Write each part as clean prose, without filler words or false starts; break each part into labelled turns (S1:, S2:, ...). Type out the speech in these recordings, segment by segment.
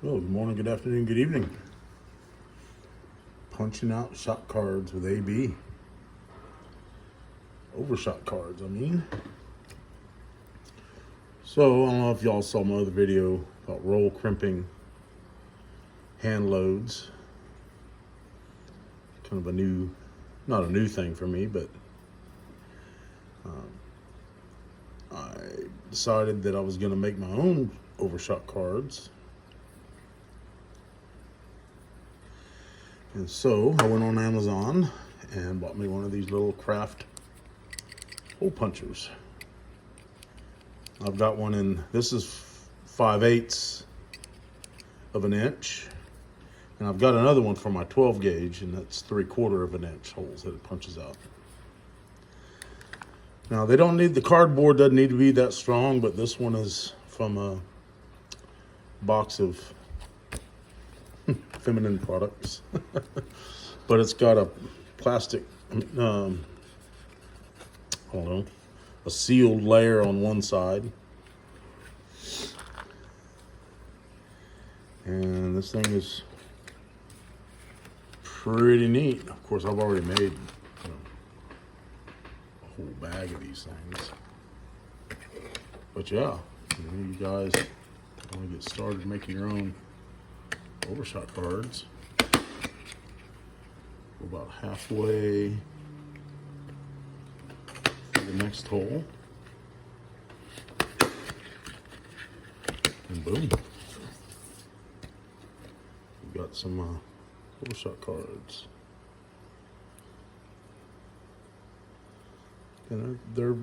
S1: Well, good morning, good afternoon, good evening. Punching out shot cards with AB. Overshot cards, I mean. So, I don't know if y'all saw my other video about roll crimping hand loads. Kind of a new, not a new thing for me, but I decided that I was going to make my own overshot cards. And so I went on Amazon and bought me one of these little craft hole punchers. I've got one in, this is 5/8 of an inch. And I've got another one for my 12 gauge, and that's 3/4 of an inch holes that it punches out. Now they don't need, the cardboard doesn't need to be that strong, but this one is from a box of feminine products. But it's got a plastic, I don't know, a sealed layer on one side. And this thing is pretty neat. Of course, I've already made a whole bag of these things. But yeah, you guys want to get started making your own overshot cards. Go about halfway to the next hole. And boom. We've got some overshot cards. And they're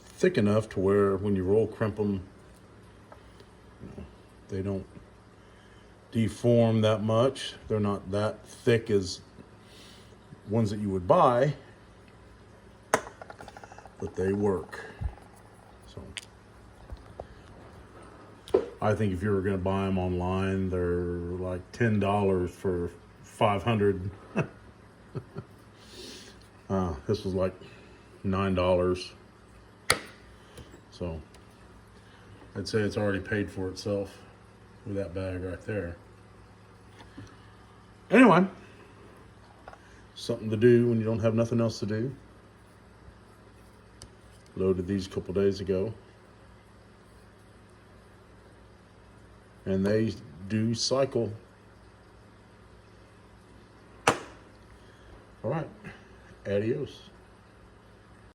S1: thick enough to where when you roll crimp them, they don't deform that much. They're not that thick as ones that you would buy, but they work. So I think if you were going to buy them online, they're like $10 for 500. This was like $9. So I'd say it's already paid for itself with that bag right there. Anyway, something to do when you don't have nothing else to do. Loaded these a couple days ago. And they do cycle. All right, adios.